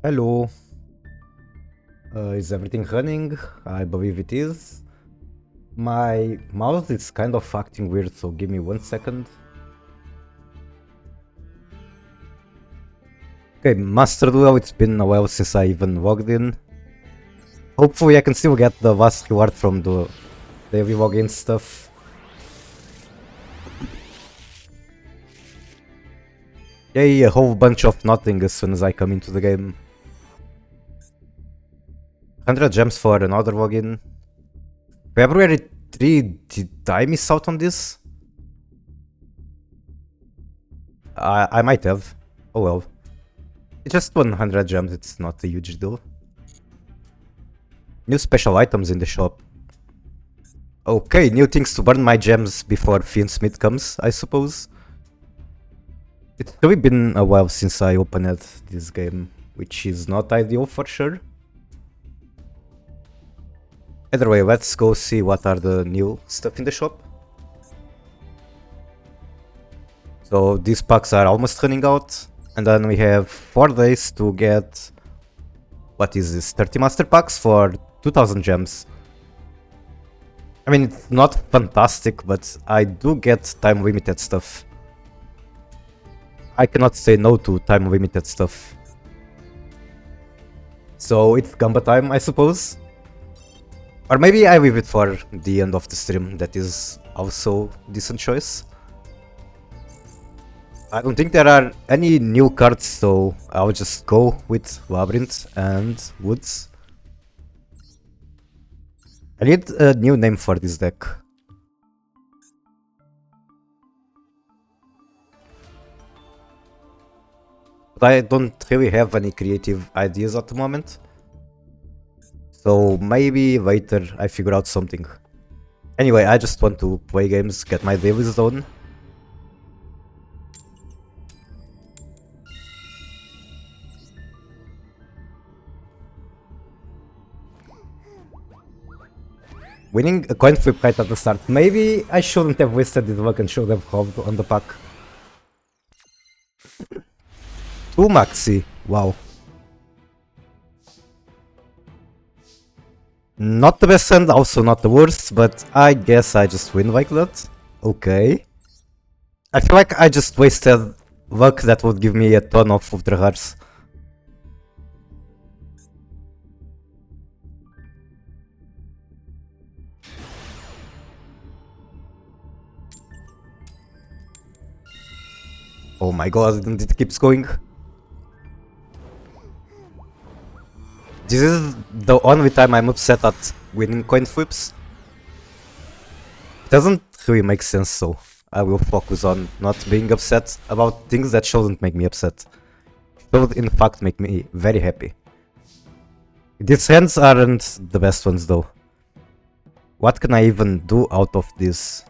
Hello. Is everything running? I believe it is. My mouse is kind of acting weird, so give me 1 second. Okay, Master Duel, it's been a while since I even logged in. Hopefully I can still get the last reward from the daily login stuff. Yay, a whole bunch of nothing as soon as I come into the game. 100 gems for another login. February 3, did I miss out on this? I might have. Oh well. It's just 100 gems, it's not a huge deal. New special items in the shop. Okay, new things to burn my gems before Fiend Smith comes, I suppose. It's really been a while since I opened this game, which is not ideal for sure. Either way, let's go see what are the new stuff in the shop. So these packs are almost running out, and then we have 4 days to get, what is this, 30 master packs for 2000 gems. I mean, it's not fantastic, but I do get time limited stuff. I cannot say no to time limited stuff. So it's Gamba time, I suppose. Or maybe I leave it for the end of the stream, that is also a decent choice. I don't think there are any new cards, so I'll just go with Labyrinth and Woods. I need a new name for this deck. But I don't really have any creative ideas at the moment. So maybe later I figure out something. Anyway, I just want to play games, get my dailies done. Winning a coin flip right at the start. Maybe I shouldn't have wasted this luck and should have hoped on the pack. 2 maxi. Wow. Not the best hand, also not the worst, but I guess I just win like that. Okay. I feel like I just wasted luck that would give me a ton of ultra rares. Oh my god, and it keeps going. This is the only time I'm upset at winning coin flips. It doesn't really make sense, so I will focus on not being upset about things that shouldn't make me upset. Should in fact make me very happy. These hands aren't the best ones though. What can I even do out of this?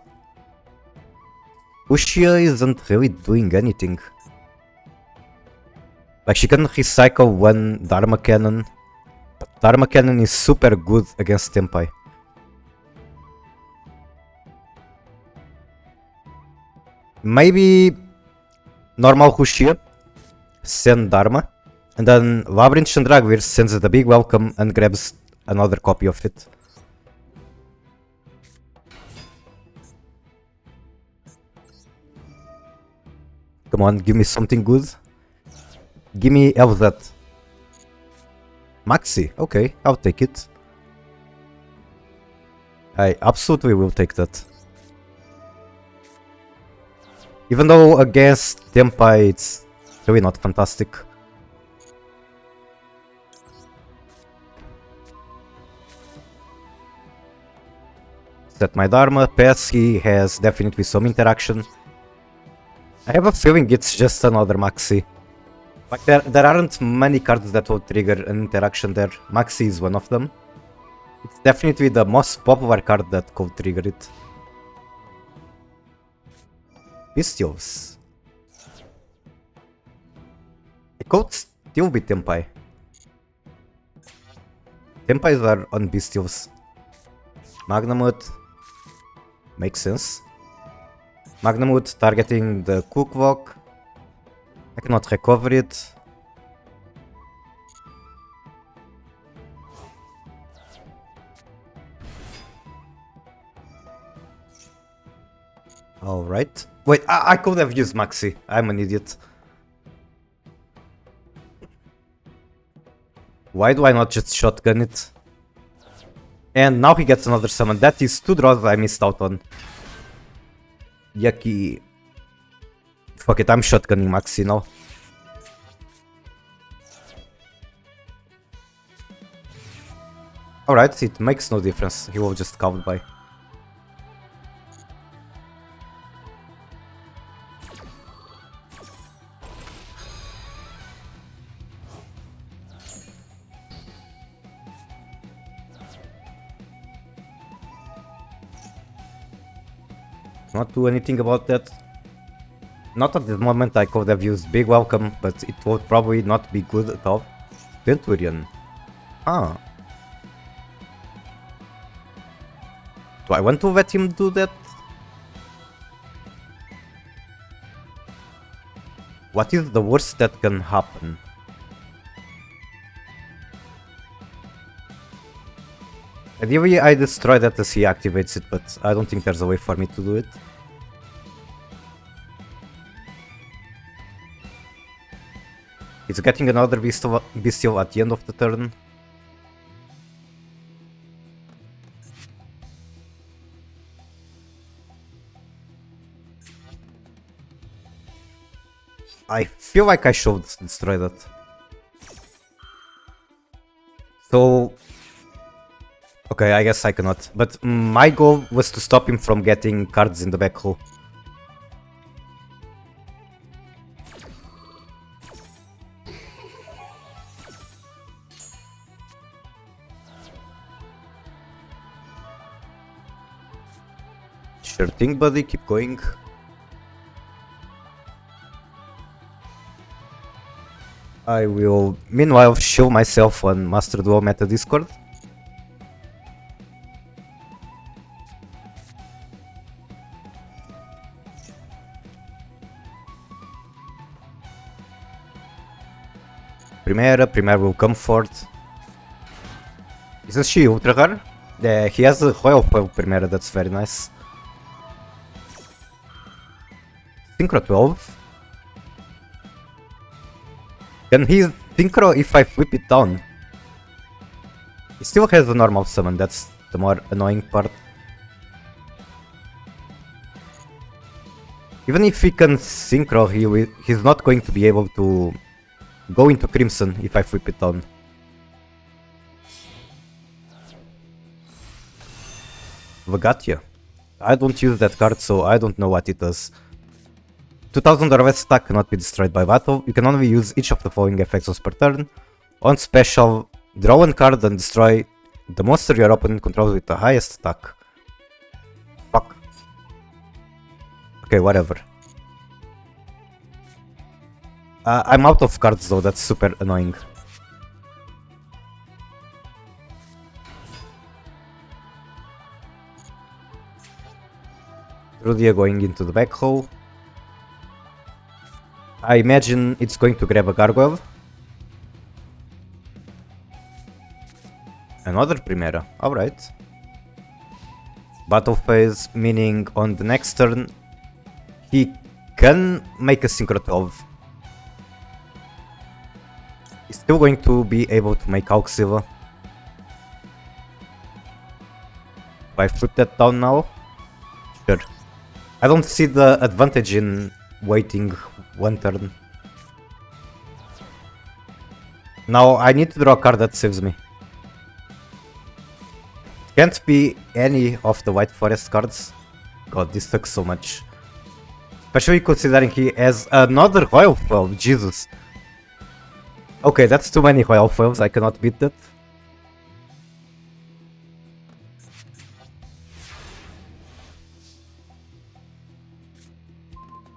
Ushia isn't really doing anything. Like, she can recycle one Dharma Cannon, but Dharma Cannon is super good against Tempai. Maybe normal Ushia, send Dharma, and then Labyrinth Chandragvir sends it a big welcome and grabs another copy of it. Come on, give me something good. Give me Elzat. Maxi, okay, I'll take it. I absolutely will take that. Even though against Tempai it's really not fantastic. Set my Dharma, pass, he has definitely some interaction. I have a feeling it's just another Maxi. Like, there aren't many cards that will trigger an interaction there. Maxi is one of them. It's definitely the most popular card that could trigger it. Bestials. It could still be Tempai. Tempais are on Bestials. Magnamut. Makes sense. Magnamut targeting the Cooklock. I cannot recover it. Alright. Wait, I could have used Maxi. I'm an idiot. Why do I not just shotgun it? And now he gets another summon. That is 2 draws I missed out on. Yucky. Fuck it, I'm shotgunning Maxi now. Alright, it makes no difference. He will just count by. Not do anything about that. Not at the moment. I could have used Big Welcome, but it would probably not be good at all. Venturion. Ah. Do I want to let him do that? What is the worst that can happen? Ideally, I destroy that as he activates it, but I don't think there's a way for me to do it. He's getting another bestial at the end of the turn. I feel like I should destroy that. So... Okay, I guess I cannot. But my goal was to stop him from getting cards in the back row. Sure thing, buddy, keep going. I will meanwhile show myself on Master Duo Meta Discord. Primera will come forth. Isn't she ultra rare? Yeah, he has a Royal Foil Primera, that's very nice. Synchro 12. Can he Synchro if I flip it down? He still has a normal summon, that's the more annoying part. Even if he can Synchro, he's not going to be able to go into Crimson if I flip it down. Vagatia. I don't use that card, so I don't know what it does. 2000 or less attack cannot be destroyed by battle. You can only use each of the following effects per turn. On special, draw one card and destroy the monster your opponent controls with the highest attack. Fuck. Okay, whatever. I'm out of cards though, that's super annoying. Rudia going into the back row. I imagine it's going to grab a Gargoyle. Another Primera, alright. Battle phase, meaning on the next turn he can make a Synchro 12. He's still going to be able to make Auxilla. If I flip that down now? Sure. I don't see the advantage in waiting one turn. Now I need to draw a card that saves me. It can't be any of the White Forest cards. God, this sucks so much. Especially considering he has another Royal Foil, Jesus. Okay, that's too many Royal Foils, I cannot beat that.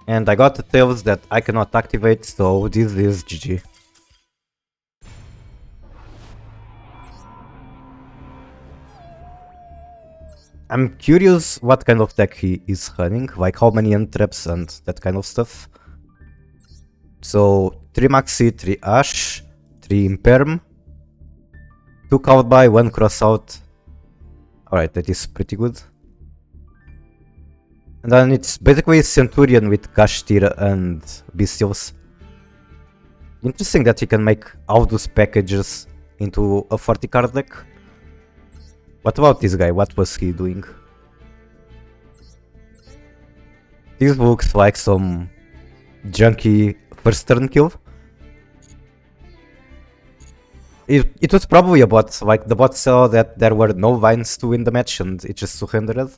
And I got the tails that I cannot activate, so this is GG. I'm curious what kind of deck he is running, like how many end traps and that kind of stuff. So 3 Maxi, 3 Ash, 3 Imperm, 2 Cowboy, 1 Crossout. Alright, that is pretty good. And then it's basically Centurion with Kashtir and Bestials. Interesting that you can make all those packages into a 40 card deck. What about this guy? What was he doing? This looks like some junky first turn kill. It was probably a bot, like the bot saw that there were no vines to win the match and it just surrendered.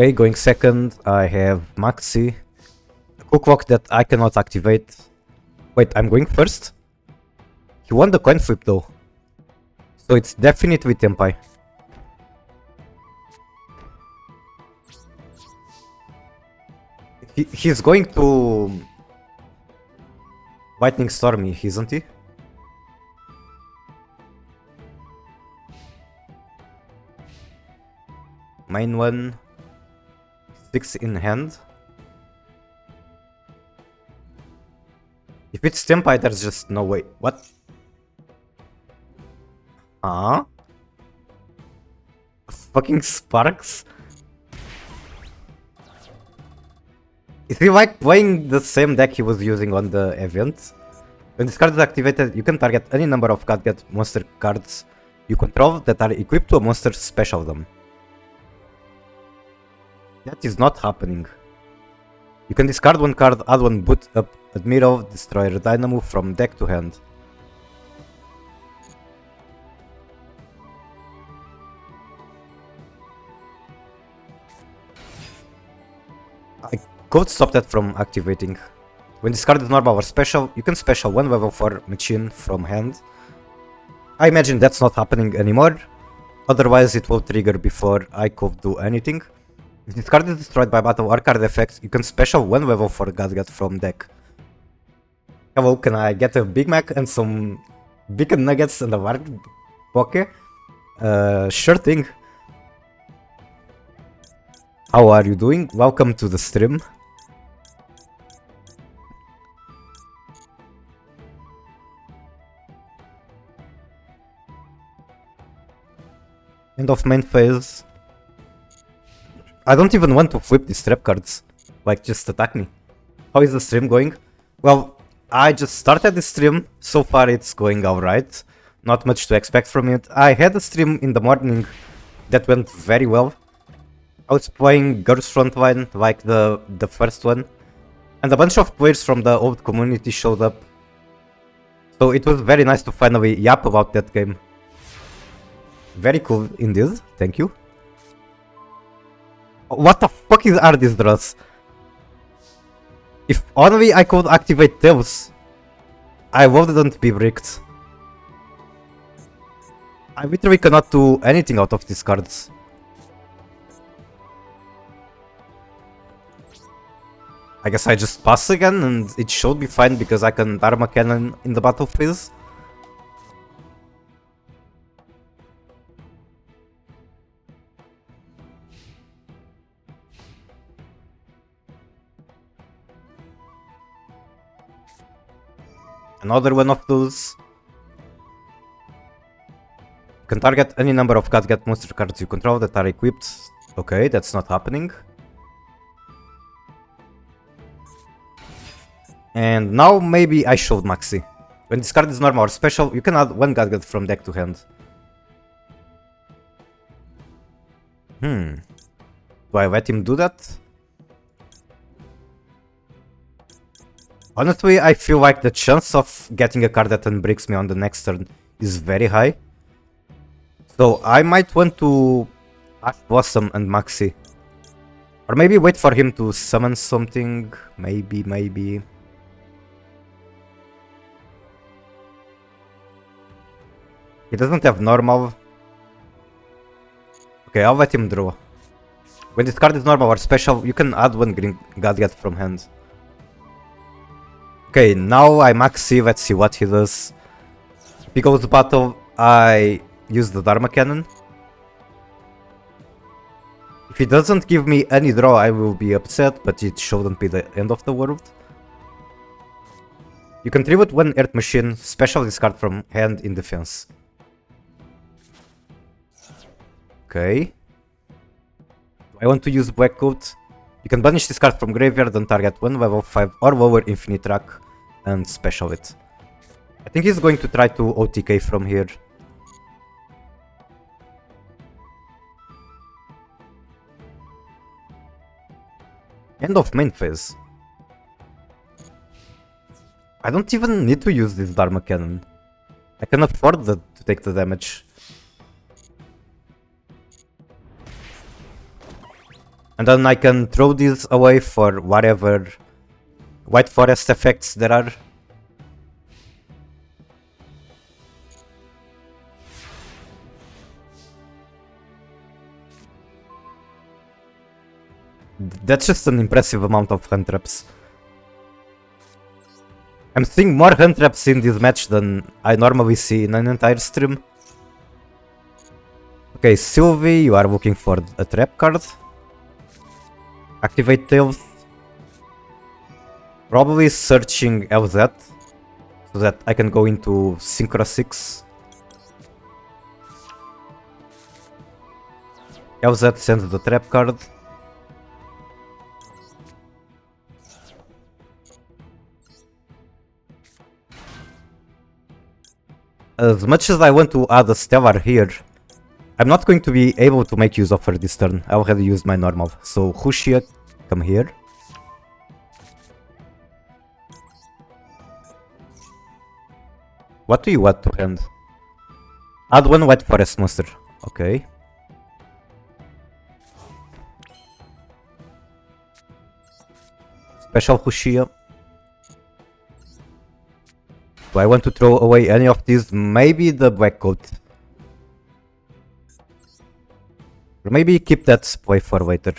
Okay, going second, I have Maxi. A Cooklock that I cannot activate. Wait, I'm going first? He won the coin flip though. So it's definitely Tempai. He's going to Lightning Stormy, isn't he? Main one. 6 in hand. If it's Tempai, there's just no way. What? Huh? Fucking Sparks? Is he like playing the same deck he was using on the event? When this card is activated, you can target any number of Gadget monster cards you control that are equipped to a monster special them. That is not happening. You can discard one card, add one boot up Admiral, Destroyer Dynamo from deck to hand. I could stop that from activating. When discarded normal or special, you can special one level 4 machine from hand. I imagine that's not happening anymore. Otherwise it will trigger before I could do anything. If this card is destroyed by battle or card effect, you can special one level 4 Gadget from deck. Hello, can I get a Big Mac and some bacon nuggets and a Warg Poke? Sure thing. How are you doing? Welcome to the stream. End of main phase. I don't even want to flip these trap cards. Like, just attack me. How is the stream going? Well, I just started the stream. So far it's going alright. Not much to expect from it. I had a stream in the morning that went very well. I was playing Girls Frontline, like the first one. And a bunch of players from the old community showed up. So it was very nice to finally yap about that game. Very cool indeed, thank you. What the fuck are these draws? If only I could activate Tails, I wouldn't be bricked. I literally cannot do anything out of these cards. I guess I just pass again and it should be fine because I can Dharma Cannon in the battle phase. Another one of those. You can target any number of Gadget monster cards you control that are equipped. Okay, that's not happening. And now maybe I showed Maxi. When this card is normal or special, you can add one Gadget from deck to hand. Do I let him do that? Honestly, I feel like the chance of getting a card that unbricks me on the next turn is very high. So I might want to Ash Blossom and Maxi. Or maybe wait for him to summon something. Maybe. He doesn't have normal. Okay, I'll let him draw. When this card is normal or special, you can add one green Gadget from hand. Okay, now I Maxi, let's see what he does. Because battle, I use the Dharma Cannon. If he doesn't give me any draw, I will be upset, but it shouldn't be the end of the world. You contribute one Earth Machine, special discard from hand in defense. Okay. I want to use Black Coat. You can banish this card from graveyard and target one level 5 or lower infinite track and special it. I think he's going to try to OTK from here. End of main phase. I don't even need to use this Dharma Cannon. I can afford to take the damage. And then I can throw these away for whatever White Forest effects there are. That's just an impressive amount of hand traps. I'm seeing more hand traps in this match than I normally see in an entire stream. Okay, Sylvie, you are looking for a trap card. Activate Tails. Probably searching LZ so that I can go into Synchro 6. LZ sends the trap card. As much as I want to add a Stellar here, I'm not going to be able to make use of her this turn. I already used my normal. So Hushia, come here. What do you want to hand? Add one White Forest monster. Okay. Special Hushia. Do I want to throw away any of these? Maybe the Black Coat. Or maybe keep that play for later.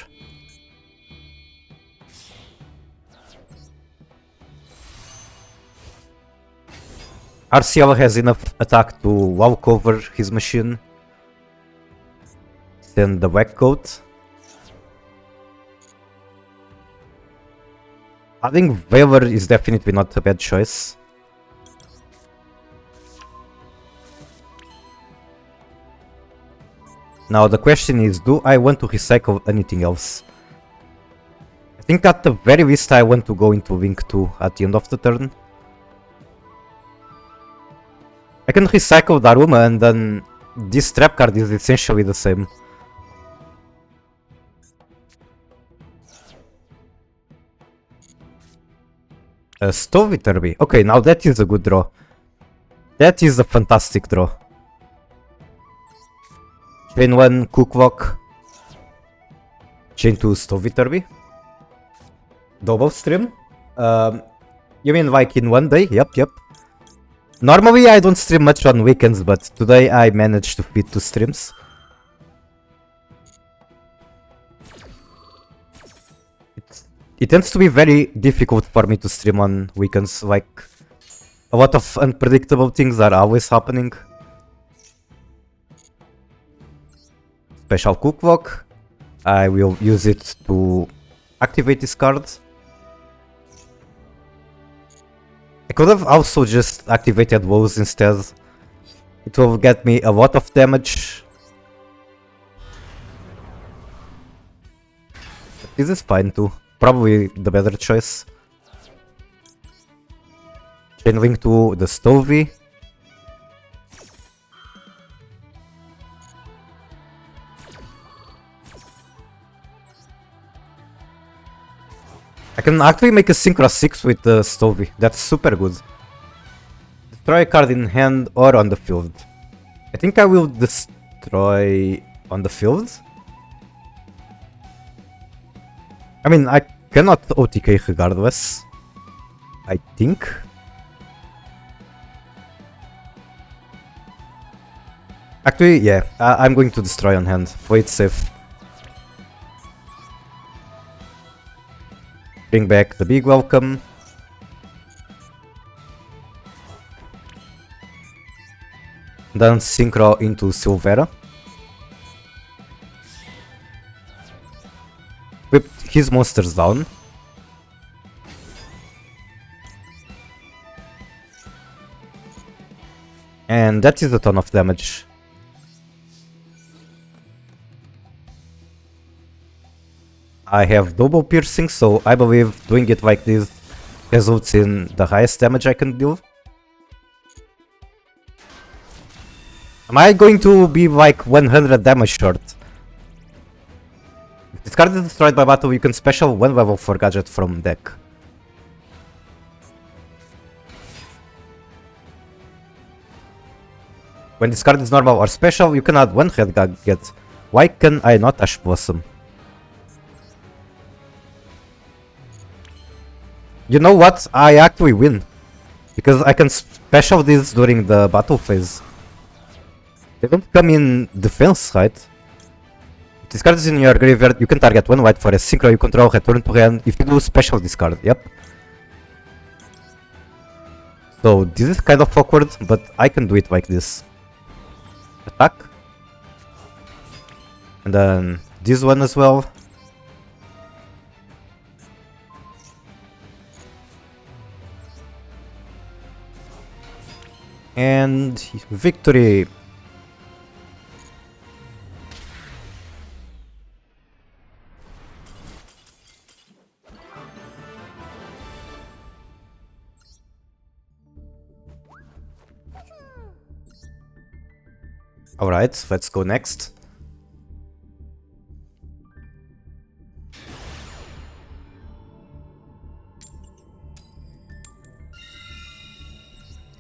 RCL has enough attack to walk over his machine. Send the Black Coat. I think Valor is definitely not a bad choice. Now the question is, do I want to recycle anything else? I think at the very least I want to go into Link 2 at the end of the turn. I can recycle Daruma and then this trap card is essentially the same. A Stovey Turby. Okay, now that is a good draw. That is a fantastic draw. Chain 1, Cooklock. Chain 2, Stovey Turby. Double stream? You mean like in one day? Yep. Normally I don't stream much on weekends, but today I managed to fit 2 streams. It tends to be very difficult for me to stream on weekends, like a lot of unpredictable things are always happening. Special Cooklock. I will use it to activate this card. I could have also just activated Woes instead. It will get me a lot of damage. But this is fine too. Probably the better choice. Chain Link to the Stovey. I can actually make a Synchro 6 with the Stovey. That's super good. Destroy a card in hand or on the field. I think I will destroy on the field. I mean, I cannot OTK regardless. I think. Actually, yeah, I'm going to destroy on hand. Play it safe. Bring back the big welcome. Then Synchro into Silvera. Whip his monsters down. And that is a ton of damage. I have double piercing, so I believe doing it like this results in the highest damage I can deal. Am I going to be like 100 damage short? If this card is destroyed by battle, you can special 1 level 4 gadget from deck. When this card is normal or special, you can add 1 head gadget. Why can I not Ash Blossom? You know what? I actually win. Because I can special this during the battle phase. They don't come in defense, right? If this card is in your graveyard, you can target 1 white for a synchro you control, return to hand. If you do special this card, yep. So this is kind of awkward, but I can do it like this. Attack. And then this one as well. And victory! Alright, let's go next.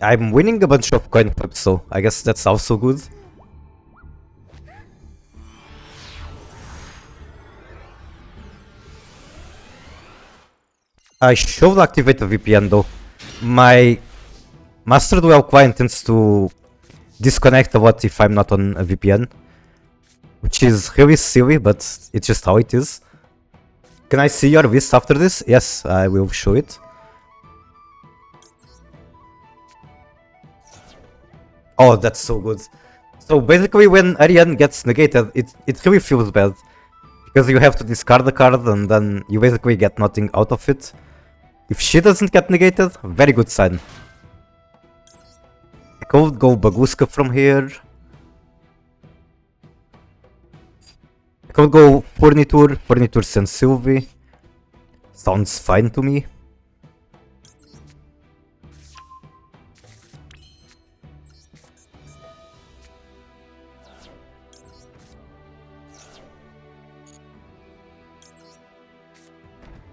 I'm winning a bunch of coin flips, so I guess that's also good. I should activate the VPN though. My Master Duel client tends to disconnect a lot if I'm not on a VPN. Which is really silly, but it's just how it is. Can I see your list after this? Yes, I will show it. Oh, that's so good. So basically when Ariane gets negated, it really feels bad. Because you have to discard the card and then you basically get nothing out of it. If she doesn't get negated, very good sign. I could go Baguska from here. I could go Furniture sends Sylvie. Sounds fine to me.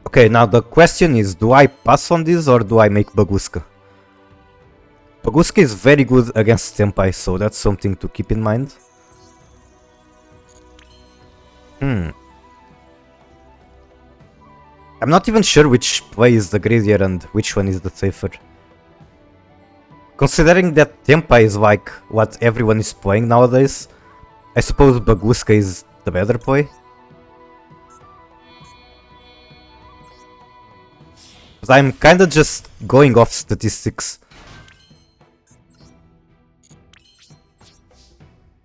Okay, now the question is, do I pass on this or do I make Baguska? Baguska is very good against Senpai, so that's something to keep in mind. I'm not even sure which play is the greedier and which one is the safer. Considering that Senpai is like what everyone is playing nowadays, I suppose Baguska is the better play. But I'm kinda just going off statistics.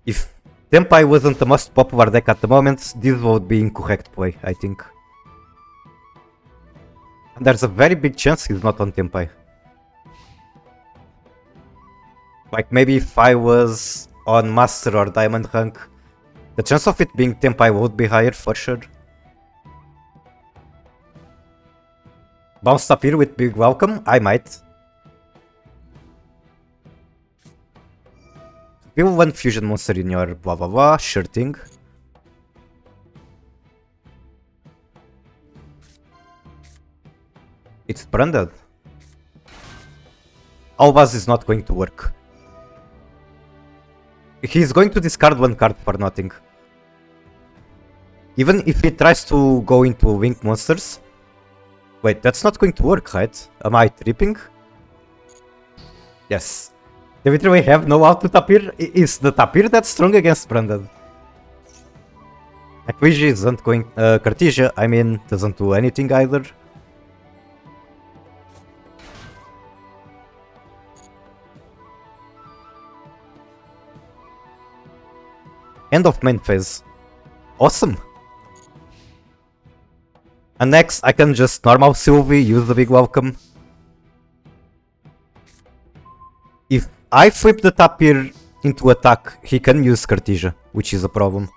If Senpai wasn't the most popular deck at the moment, this would be incorrect play, I think. And there's a very big chance he's not on Senpai. Like maybe if I was on Master or Diamond rank, the chance of it being Senpai would be higher for sure. Bounce Tapir with big welcome? I might. Build 1 fusion monster in your blah blah blah, sure thing. It's branded. Albaz is not going to work. He's going to discard 1 card for nothing. Even if he tries to go into Winged Monsters. Wait, that's not going to work, right? Am I tripping? Yes. They literally have no out to Tapir. Is the Tapir that strong against Branded? Aquiji isn't going... Cartesia, I mean, doesn't do anything either. End of main phase. Awesome. And next I can just normal Sylvie, use the big welcome. If I flip the tapir into attack, he can use Cartesia, which is a problem.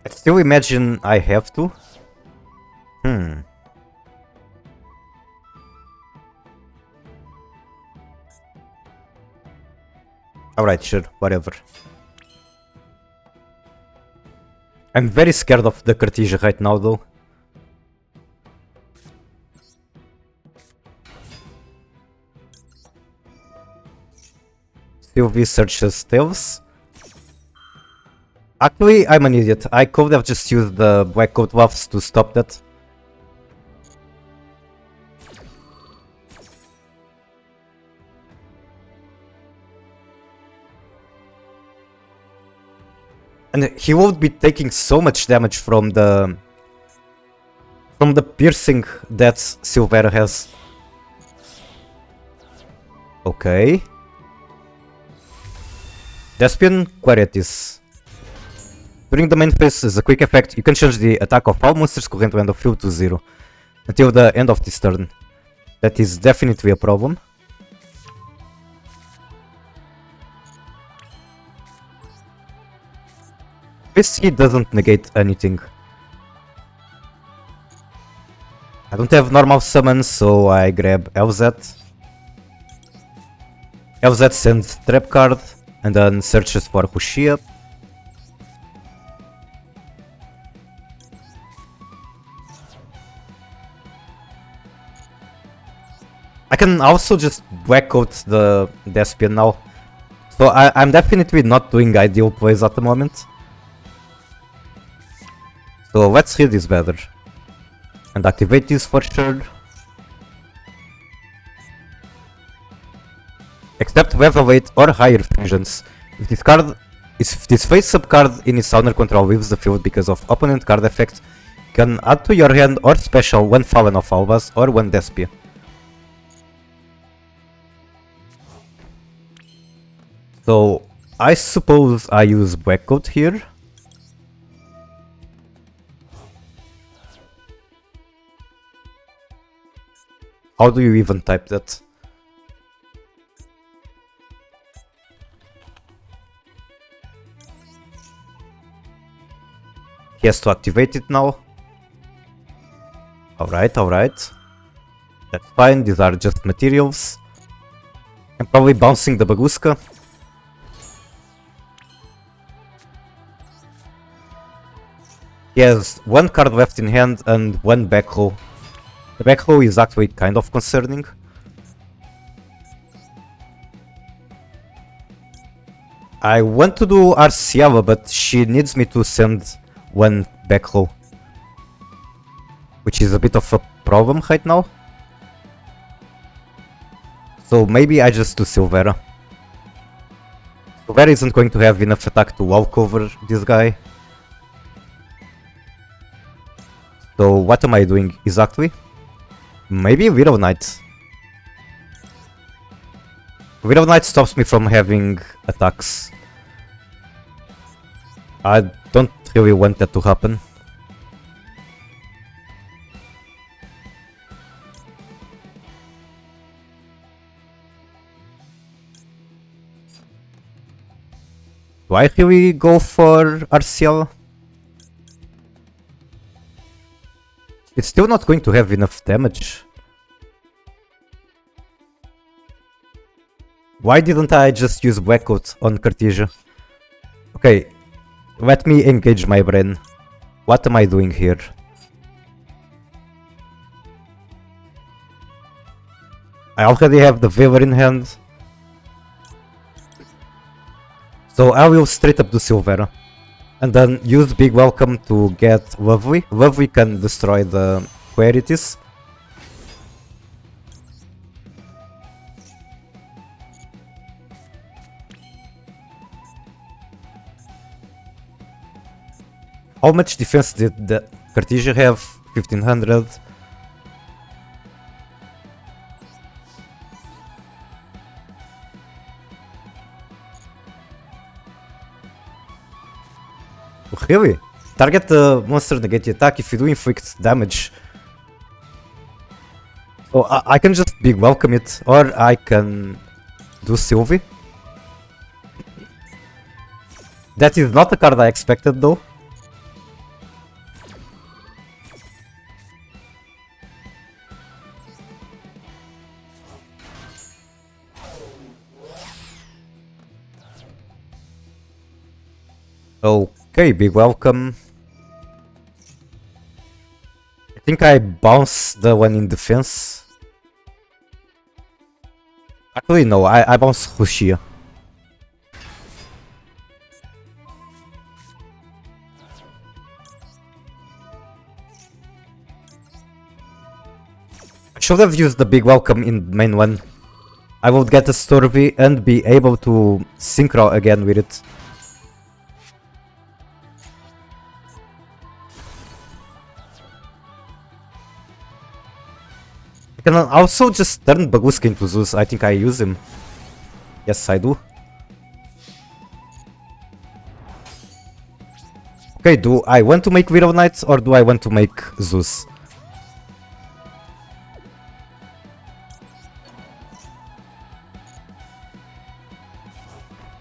I still imagine I have to. Alright, sure, whatever. I'm very scared of the Cartesia right now though. Sylvie searches tails. Actually, I'm an idiot. I could have just used the black coat buffs to stop that. And he won't be taking so much damage from the piercing that Silvera has. Okay. Despian Quaretis. During the main phase, as a quick effect, you can change the attack of all monsters current to end of field to 0 until the end of this turn. That is definitely a problem. This hit doesn't negate anything. I don't have normal summons, so I grab LZ. LZ sends trap card and then searches for Hushia. I can also just black out the Despian now. So I'm definitely not doing ideal plays at the moment. So let's hit this better. And activate this for sure. Except level 8 or higher fusions. If this face sub card in its owner control leaves the field because of opponent card effect, you can add to your hand or special one Fallen of Albas or one Despia. So I suppose I use Black Coat here. How do you even type that? He has to activate it now. Alright, alright. That's fine, these are just materials. I'm probably bouncing the Baguska. He has one card left in hand and one back row. The back row is actually kind of concerning. I want to do Arciala, but she needs me to send one back row, which is a bit of a problem right now. So maybe I just do Silvera. Silvera isn't going to have enough attack to walk over this guy. So what am I doing exactly? Maybe Widow Knight. Widow Knight stops me from having attacks. I don't really want that to happen. Do I really go for Arcial? It's still not going to have enough damage. Why didn't I just use Blackcoat on Cartesia? Okay, let me engage my brain. What am I doing here? I already have the Weaver in hand. So I will straight up do Silvera. And then use Big Welcome to get Lovely. Lovely can destroy the Querities. How much defense did the Cartesia have? 1500. Really? Target the monster, negate the attack if you do inflict damage. So I can just big welcome it, or I can do Sylvie. That is not the card I expected though. Okay, big welcome. I think I bounce the one in defense. Actually, no, I bounce Rushia. I should have used the big welcome in main one. I would get a Storvy and be able to synchro again with it. I can also just turn Baguska into Zeus. I think I use him. Yes, I do. Okay, do I want to make Widow Knight or do I want to make Zeus?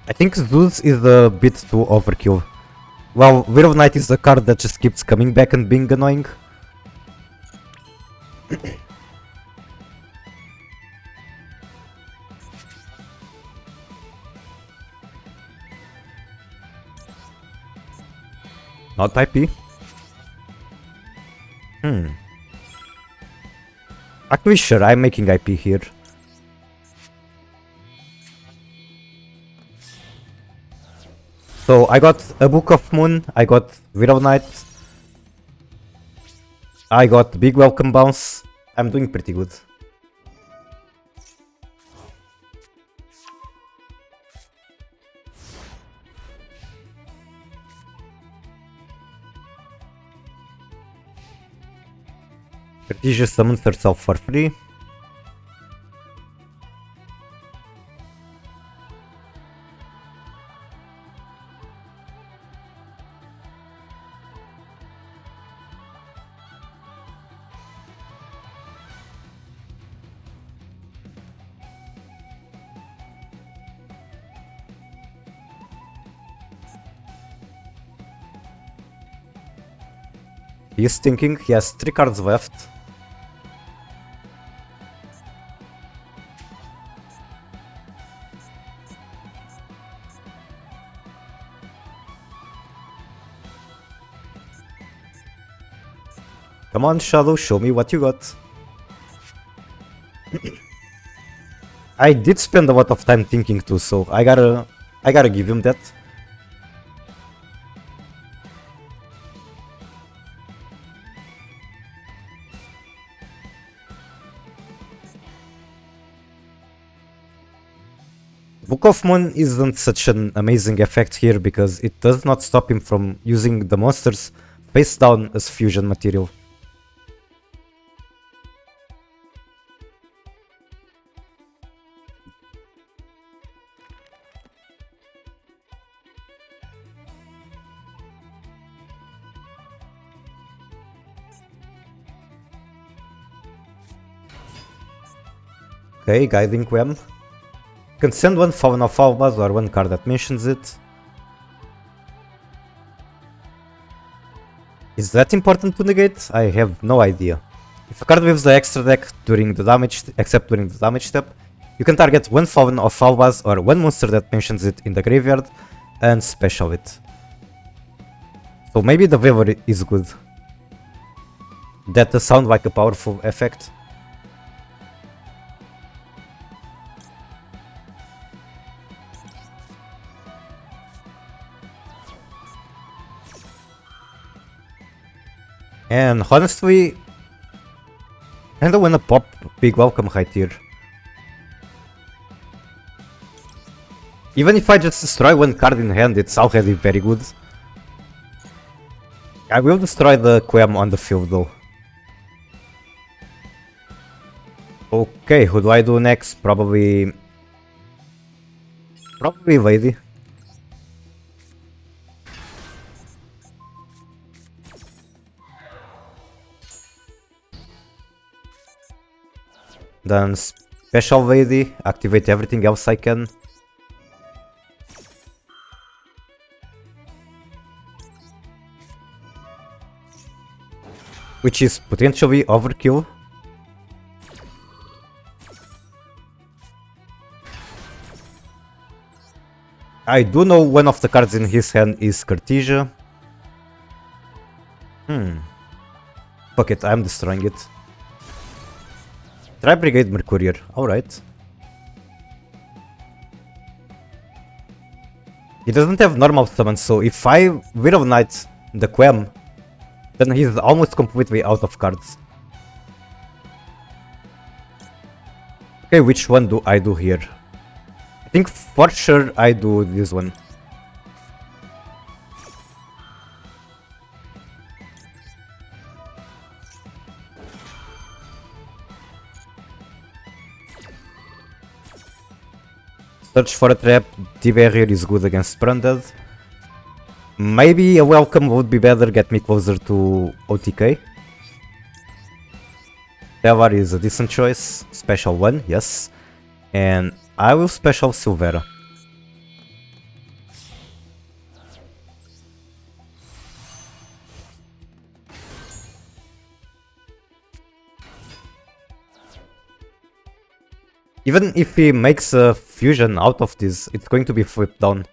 I think Zeus is a bit too overkill. Well, Widow Knight is a card that just keeps coming back and being annoying. Not IP. Actually, sure, I'm making IP here. So I got a Book of Moon, I got Widow Knight, I got Big Welcome Bounce. I'm doing pretty good. Prestigious summons herself for free. He's thinking he has 3 cards left. Come on, Shadow, show me what you got. I did spend a lot of time thinking too, so I gotta give him that. Book of Moon isn't such an amazing effect here because it does not stop him from using the monsters face down as fusion material. Okay, Guiding Wham. Can send one Fauna of Almas or one card that mentions it. Is that important to negate? I have no idea. If a card leaves the extra deck during the damage, except during the damage step, you can target one Fauna of Almas or one monster that mentions it in the graveyard and special it. So maybe the waiver is good. That does sound like a powerful effect. And honestly, kinda wanna pop Big Welcome right here. Even if I just destroy one card in hand, it's already very good. I will destroy the Quem on the field though. Okay, who do I do next? Probably Lady. Then special lady, activate everything else I can. Which is potentially overkill. I do know one of the cards in his hand is Cartesia. Fuck it, I'm destroying it. Try Brigade Mercurier, alright. He doesn't have normal summons, so if I Widow Knight the Quem, then he's almost completely out of cards. Okay, which one do I do here? I think for sure I do this one. Search for a trap, D-Barrier is good against Branded. Maybe a welcome would be better, get me closer to OTK. Tevar is a decent choice, special one, yes. And I will special Silvera. Even if he makes a fusion out of this, it's going to be flipped down.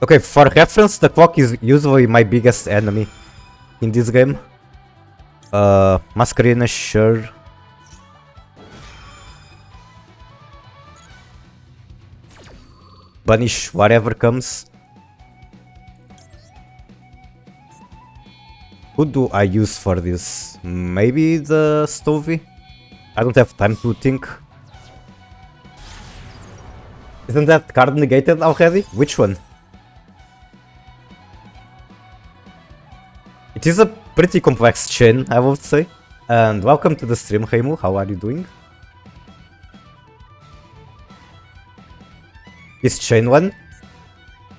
Okay, for reference, the clock is usually my biggest enemy in this game. Masquerina, sure. Banish whatever comes. Who do I use for this? Maybe the Stovey? I don't have time to think. Isn't that card negated already? Which one? It is a pretty complex chain, I would say. And welcome to the stream, Heimu. How are you doing? Is chain one?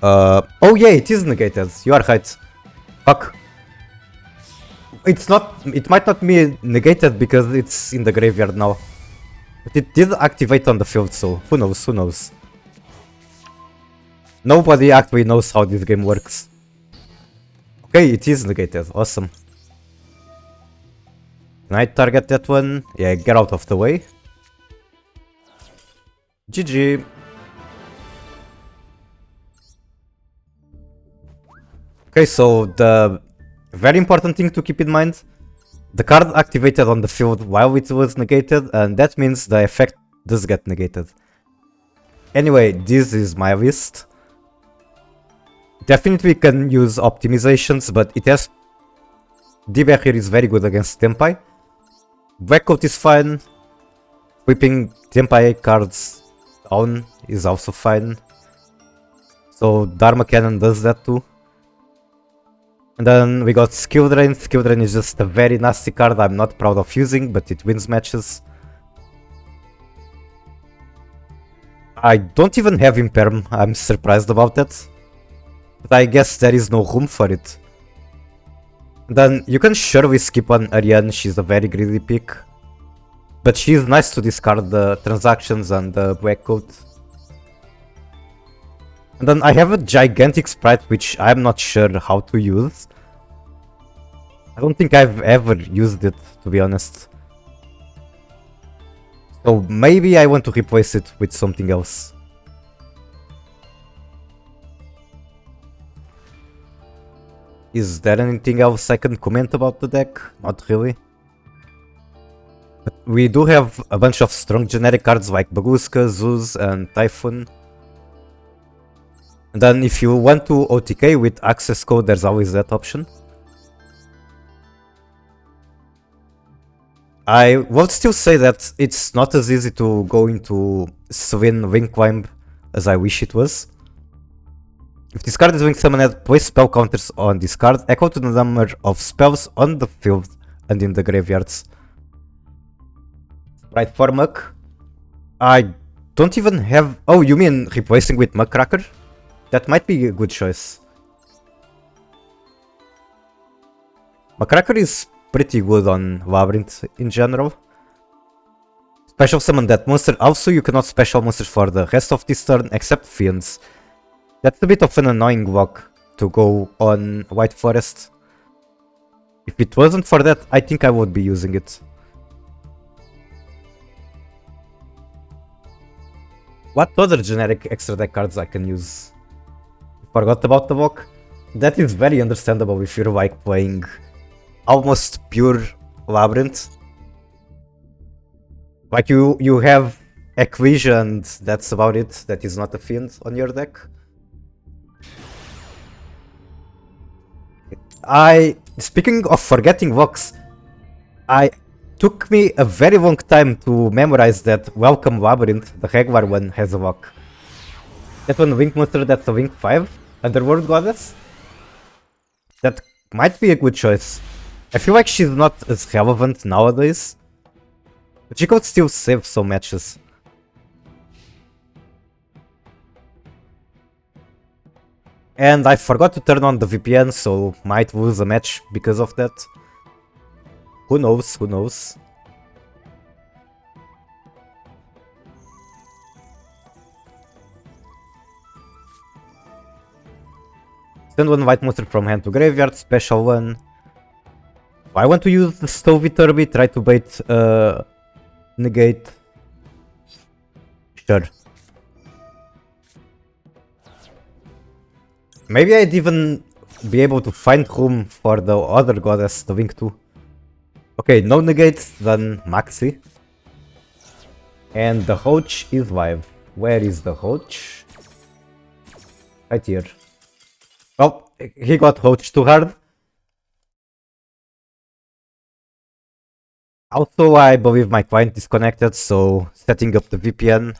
Oh yeah, it is negated. You are right. Fuck. It's not. It might not be negated because it's in the graveyard now. But it did activate on the field, so who knows? Who knows? Nobody actually knows how this game works. Okay, it is negated. Awesome. Can I target that one? Yeah, get out of the way. GG. Okay, so the very important thing to keep in mind, the card activated on the field while it was negated, and that means the effect does get negated. Anyway, this is my list. Definitely can use optimizations, but it has... D-Barrier is very good against Tempai. Black Coat is fine. Whipping Tempai cards down is also fine. So Dharma Cannon does that too. And then we got Skill Drain. Skill Drain is just a very nasty card I'm not proud of using, but it wins matches. I don't even have Imperm, I'm surprised about that. But I guess there is no room for it. Then you can surely skip on Ariane, she's a very greedy pick. But she's nice to discard the transactions and the Black Coat. And then I have a gigantic sprite which I'm not sure how to use. I don't think I've ever used it, to be honest. So maybe I want to replace it with something else. Is there anything else I can comment about the deck? Not really. But we do have a bunch of strong generic cards like Baguska, Zeus and Typhoon. And then if you want to OTK with access code, there's always that option. I would still say that it's not as easy to go into Swin Wing Climb as I wish it was. If this card is Wing Summoned, place spell counters on this card, equal to the number of spells on the field and in the graveyards. Right for Muck, I don't even have... Oh, you mean replacing with Muckracker? That might be a good choice. Muckracker is pretty good on Labyrinth in general. Special summon that monster. Also, you cannot special monsters for the rest of this turn except Fiends. That's a bit of an annoying block to go on White Forest. If it wasn't for that, I think I would be using it. What other generic extra deck cards I can use? Forgot about the block. That is very understandable if you're like playing almost pure Labyrinth. Like you have Equation and that's about it. That is not a Fiend on your deck. Speaking of forgetting blocks, took me a very long time to memorize that Welcome Labyrinth, the regular one, has a lock. That one Wing Monster, that's a Wing 5, Underworld Goddess. That might be a good choice. I feel like she's not as relevant nowadays, but she could still save some matches. And I forgot to turn on the VPN, so might lose a match because of that. Who knows, who knows. Send one white monster from hand to graveyard, special one. I want to use the Stovey Turby, try to bait negate. Sure. Maybe I'd even be able to find room for the other goddess, the Wing 2. Okay, no negates, then Maxi. And the Roach is live. Where is the Roach? Right here. Oh, he got Roach too hard. Also, I believe my client is connected, so setting up the VPN